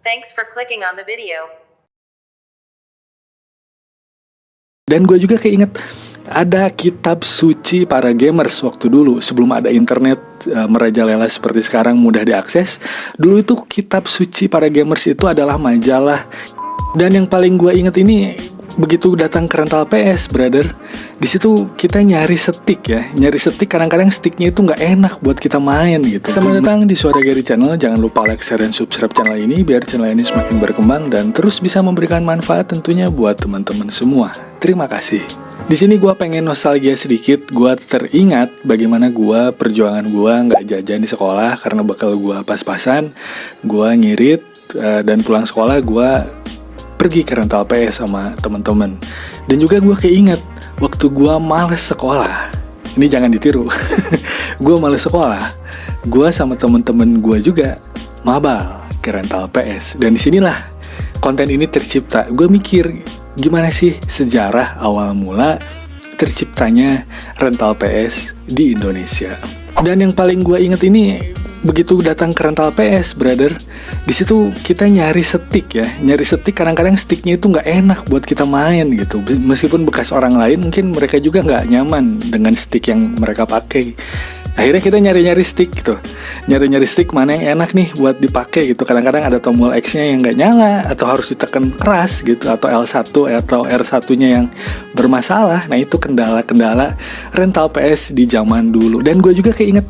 Thanks for clicking on the video. Dan gue juga keinget ada kitab suci para gamers waktu dulu sebelum ada internet merajalela seperti sekarang mudah diakses. Dulu itu kitab suci para gamers itu adalah majalah. Dan yang paling gue inget ini begitu datang ke rental PS, brother, di situ kita nyari stick ya, nyari stick. Kadang-kadang sticknya itu nggak enak buat kita main gitu. Selamat datang di Suara Gary Channel. Jangan lupa like, share, dan subscribe channel ini biar channel ini semakin berkembang dan terus bisa memberikan manfaat tentunya buat teman-teman semua. Terima kasih. Di sini gue pengen nostalgia sedikit. Gue teringat bagaimana perjuangan gue nggak jajan di sekolah karena bekal gue pas-pasan. Gue ngirit dan pulang sekolah gue pergi ke rental PS sama teman-teman. Dan juga gue keinget waktu gue males sekolah. Ini jangan ditiru. Gue males sekolah. Gue sama teman-teman gue juga mabal ke rental PS. Dan disinilah konten ini tercipta. Gue mikir gimana sih sejarah awal mula terciptanya rental PS di Indonesia. Dan yang paling gue inget ini begitu datang ke rental PS, brother, di situ kita nyari stick ya, nyari stick. Kadang-kadang sticknya itu nggak enak buat kita main gitu. Meskipun bekas orang lain, mungkin mereka juga nggak nyaman dengan stick yang mereka pakai. Akhirnya kita nyari-nyari stick gitu, nyari-nyari stick mana yang enak nih buat dipakai gitu. Kadang-kadang ada tombol X-nya yang nggak nyala atau harus ditekan keras gitu, atau L1 atau R1-nya yang bermasalah. Nah itu kendala-kendala rental PS di zaman dulu. Dan gue juga keinget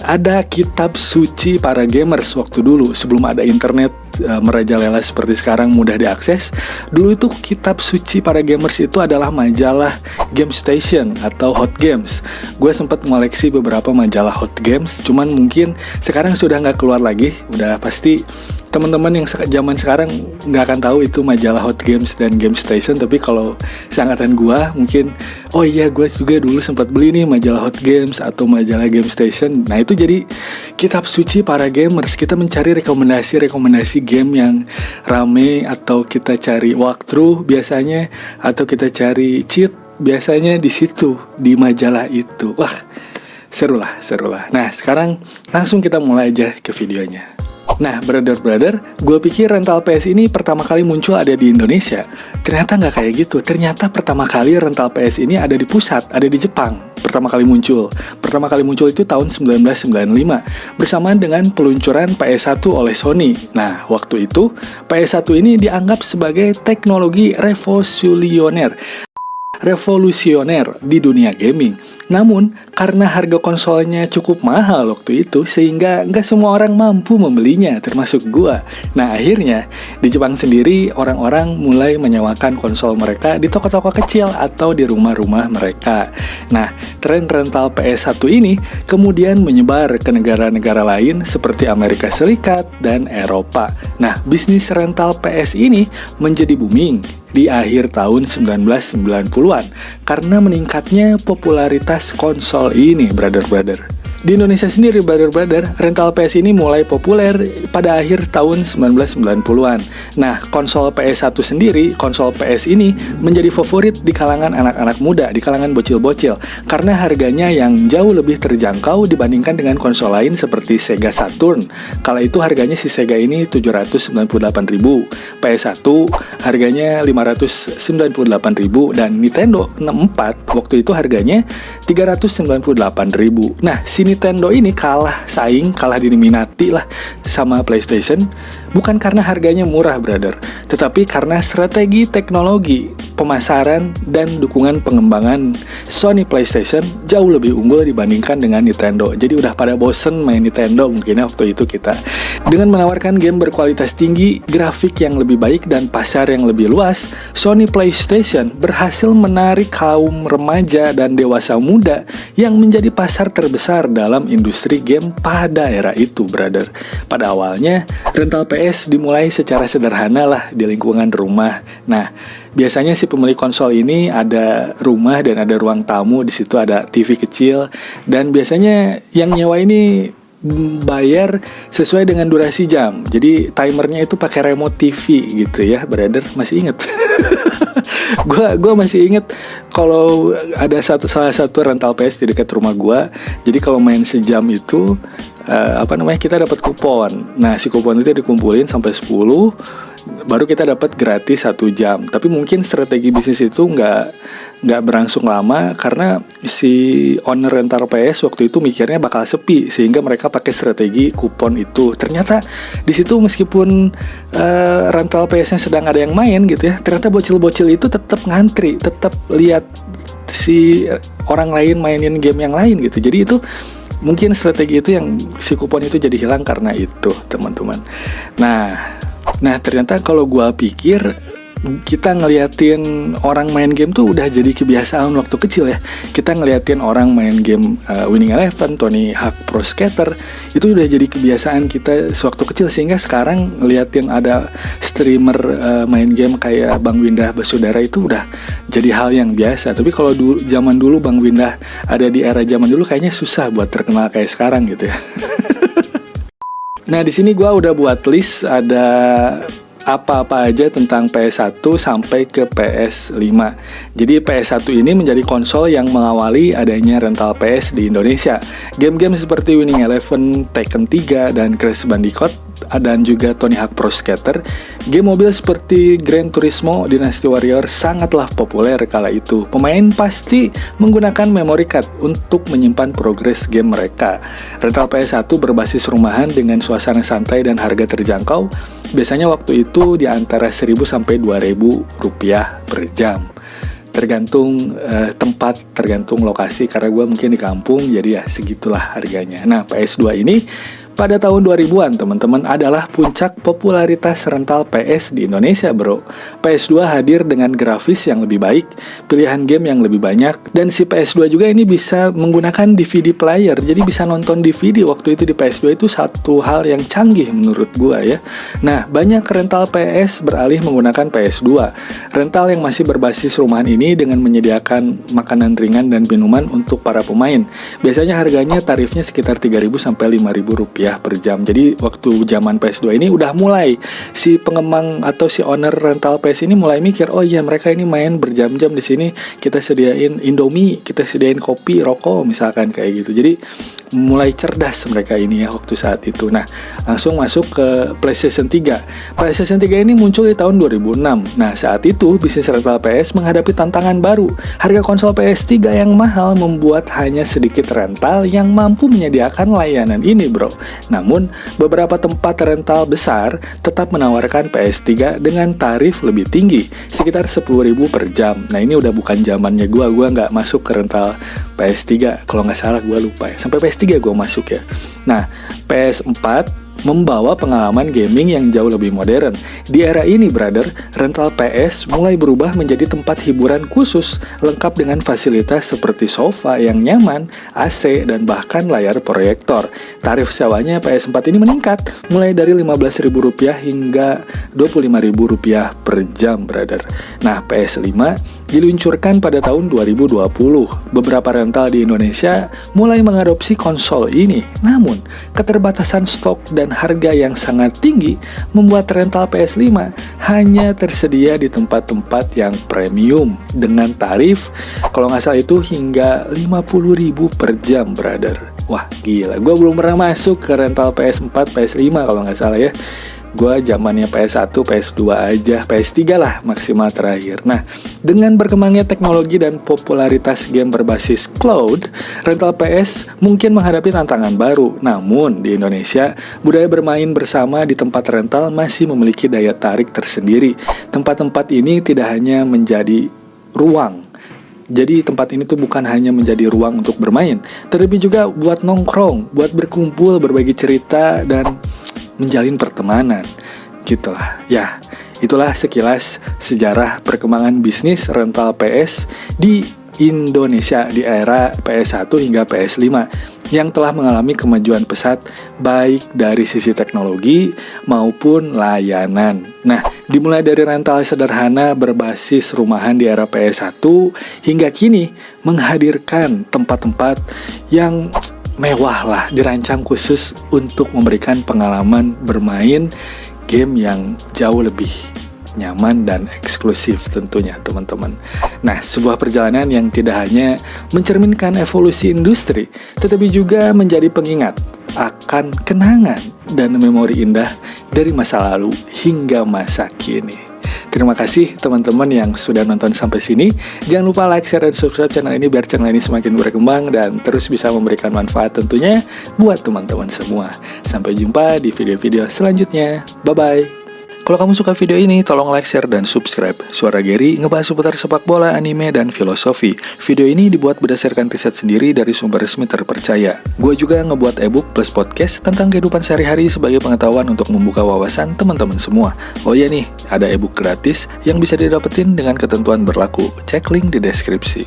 ada kitab suci para gamers waktu dulu sebelum ada internet merajalela seperti sekarang mudah diakses. Dulu itu kitab suci para gamers itu adalah majalah Game Station atau Hot Games. Gue sempat mengoleksi beberapa majalah Hot Games, cuman mungkin sekarang sudah nggak keluar lagi. Udah pasti teman-teman yang zaman sekarang nggak akan tahu itu majalah Hot Games dan Game Station. Tapi kalau seangkatan gue mungkin, oh iya gue juga dulu sempat beli nih majalah Hot Games atau majalah Game Station. Nah itu jadi kitab suci para gamers. Kita mencari rekomendasi game yang rame, atau kita cari walkthrough biasanya, atau kita cari cheat biasanya di situ, di majalah itu. Wah, seru lah. Nah sekarang langsung kita mulai aja ke videonya. Nah, brother, gue pikir rental PS ini pertama kali muncul ada di Indonesia. Ternyata nggak kayak gitu. Ternyata pertama kali rental PS ini ada di pusat, ada di Jepang. Pertama kali muncul itu tahun 1995 bersamaan dengan peluncuran PS1 oleh Sony. Nah, waktu itu PS1 ini dianggap sebagai teknologi revolusioner di dunia gaming. Namun, karena harga konsolnya cukup mahal waktu itu, sehingga nggak semua orang mampu membelinya, termasuk gua. Nah, akhirnya, di Jepang sendiri, orang-orang mulai menyewakan konsol mereka di toko-toko kecil atau di rumah-rumah mereka. Nah, tren rental PS1 ini kemudian menyebar ke negara-negara lain seperti Amerika Serikat dan Eropa. Nah, bisnis rental PS ini menjadi booming di akhir tahun 1990-an karena meningkatnya popularitas konsol ini, brother. Di Indonesia sendiri, brother, rental PS ini mulai populer pada akhir tahun 1990-an. Nah, konsol PS1 sendiri, konsol PS ini menjadi favorit di kalangan anak-anak muda, di kalangan bocil-bocil, karena harganya yang jauh lebih terjangkau dibandingkan dengan konsol lain seperti Sega Saturn. Kala itu harganya si Sega ini 798.000, PS1 harganya 598.000, dan Nintendo 64 waktu itu harganya 398.000. Nah, Nintendo ini kalah diminati lah sama PlayStation, bukan karena harganya murah, brother, tetapi karena strategi teknologi, pemasaran, dan dukungan pengembangan Sony PlayStation jauh lebih unggul dibandingkan dengan Nintendo. Jadi udah pada bosen main Nintendo mungkin waktu itu kita. Dengan menawarkan game berkualitas tinggi, grafik yang lebih baik, dan pasar yang lebih luas, Sony PlayStation berhasil menarik kaum remaja dan dewasa muda yang menjadi pasar terbesar dalam industri game pada era itu, brother. Pada awalnya, rental PS dimulai secara sederhana lah di lingkungan rumah. Nah, biasanya si pemilik konsol ini ada rumah dan ada ruang tamu, di situ ada TV kecil, dan biasanya yang nyewa ini bayar sesuai dengan durasi jam. Jadi timernya itu pakai remote TV gitu ya, brother. Masih inget? Gua masih inget kalau ada salah satu rental PS di dekat rumah gua. Jadi kalau main sejam itu kita dapat kupon. Nah, si kupon itu dikumpulin sampai 10, baru kita dapat gratis 1 jam. Tapi mungkin strategi bisnis itu nggak berlangsung lama karena si owner rental PS waktu itu mikirnya bakal sepi, sehingga mereka pakai strategi kupon itu. Ternyata di situ meskipun rental PS-nya sedang ada yang main gitu ya, ternyata bocil-bocil itu tetap ngantri, tetap lihat si orang lain mainin game yang lain gitu. Jadi itu mungkin strategi itu yang si kupon itu jadi hilang karena itu, teman-teman. Nah, ternyata kalau gue pikir kita ngeliatin orang main game tuh udah jadi kebiasaan waktu kecil ya. Kita ngeliatin orang main game Winning Eleven, Tony Hawk Pro Skater, itu udah jadi kebiasaan kita sewaktu kecil, sehingga sekarang ngeliatin ada streamer main game kayak Bang Windah Basudara itu udah jadi hal yang biasa. Tapi kalau zaman dulu Bang Windah ada di era zaman dulu, kayaknya susah buat terkenal kayak sekarang gitu ya. Nah, di sini gue udah buat list ada apa-apa aja tentang PS1 sampai ke PS5. Jadi PS1 ini menjadi konsol yang mengawali adanya rental PS di Indonesia. Game-game seperti Winning Eleven, Tekken 3, dan Crash Bandicoot, dan juga Tony Hawk Pro Skater. Game mobil seperti Gran Turismo, Dynasty Warrior sangatlah populer kala itu. Pemain pasti menggunakan memory card untuk menyimpan progres game mereka. Rental PS1 berbasis rumahan dengan suasana santai dan harga terjangkau. Biasanya waktu itu di antara 1.000 sampai 2.000 rupiah per jam. Tergantung tempat, tergantung lokasi. Karena gue mungkin di kampung, jadi ya segitulah harganya. Nah, PS2 ini pada tahun 2000-an, teman-teman, adalah puncak popularitas rental PS di Indonesia, bro. PS2 hadir dengan grafis yang lebih baik, pilihan game yang lebih banyak, dan si PS2 juga ini bisa menggunakan DVD player, jadi bisa nonton DVD waktu itu di PS2 itu satu hal yang canggih menurut gua ya. Nah, banyak rental PS beralih menggunakan PS2. Rental yang masih berbasis rumahan ini dengan menyediakan makanan ringan dan minuman untuk para pemain. Biasanya harganya tarifnya sekitar 3.000 sampai 5.000 rupiah per jam. Jadi waktu zaman PS2 ini udah mulai si pengembang atau si owner rental PS ini mulai mikir, oh iya mereka ini main berjam-jam di sini, kita sediain Indomie, kita sediain kopi, rokok misalkan kayak gitu. Jadi mulai cerdas mereka ini ya waktu saat itu. Nah, langsung masuk ke PlayStation 3. PlayStation 3 ini muncul di tahun 2006. Nah, saat itu bisnis rental PS menghadapi tantangan baru. Harga konsol PS3 yang mahal membuat hanya sedikit rental yang mampu menyediakan layanan ini, bro. Namun, beberapa tempat rental besar tetap menawarkan PS3 dengan tarif lebih tinggi, sekitar 10.000 per jam. Nah, ini udah bukan zamannya gua nggak masuk ke rental PS3. Kalau nggak salah gua lupa ya. Sampai PS3 gua masuk ya. Nah, PS4 membawa pengalaman gaming yang jauh lebih modern. Di era ini, brother, rental PS mulai berubah menjadi tempat hiburan khusus, lengkap dengan fasilitas seperti sofa yang nyaman, AC, dan bahkan layar proyektor. Tarif sewanya PS4 ini meningkat, mulai dari Rp15.000 hingga Rp25.000 per jam, brother. Nah, PS5 diluncurkan pada tahun 2020. Beberapa rental di Indonesia mulai mengadopsi konsol ini. Namun, keterbatasan stok dan harga yang sangat tinggi membuat rental PS5 hanya tersedia di tempat-tempat yang premium dengan tarif kalau nggak salah itu hingga Rp50.000 per jam, brother. Wah, gila. Gue belum pernah masuk ke rental PS4, PS5 kalau nggak salah ya. Gue zamannya PS1, PS2 aja, PS3 lah maksimal terakhir. Nah, dengan berkembangnya teknologi dan popularitas game berbasis cloud, rental PS mungkin menghadapi tantangan baru. Namun, di Indonesia, budaya bermain bersama di tempat rental masih memiliki daya tarik tersendiri. Tempat-tempat ini tidak hanya menjadi ruang. Jadi tempat ini tuh bukan hanya menjadi ruang untuk bermain, tetapi juga buat nongkrong, buat berkumpul, berbagi cerita, dan menjalin pertemanan gitulah ya. Itulah sekilas sejarah perkembangan bisnis rental PS di Indonesia di era PS1 hingga PS5 yang telah mengalami kemajuan pesat baik dari sisi teknologi maupun layanan. Nah, dimulai dari rental sederhana berbasis rumahan di era PS1 hingga kini menghadirkan tempat-tempat yang mewah lah, dirancang khusus untuk memberikan pengalaman bermain game yang jauh lebih nyaman dan eksklusif tentunya, teman-teman. Nah, sebuah perjalanan yang tidak hanya mencerminkan evolusi industri, tetapi juga menjadi pengingat akan kenangan dan memori indah dari masa lalu hingga masa kini. Terima kasih teman-teman yang sudah nonton sampai sini. Jangan lupa like, share, dan subscribe channel ini biar channel ini semakin berkembang dan terus bisa memberikan manfaat tentunya buat teman-teman semua. Sampai jumpa di video-video selanjutnya. Bye-bye. Kalau kamu suka video ini, tolong like, share, dan subscribe. Suara Gary ngebahas seputar sepak bola, anime, dan filosofi. Video ini dibuat berdasarkan riset sendiri dari sumber resmi terpercaya. Gue juga ngebuat ebook plus podcast tentang kehidupan sehari-hari sebagai pengetahuan untuk membuka wawasan teman-teman semua. Oh iya nih, ada ebook gratis yang bisa didapetin dengan ketentuan berlaku. Cek link di deskripsi.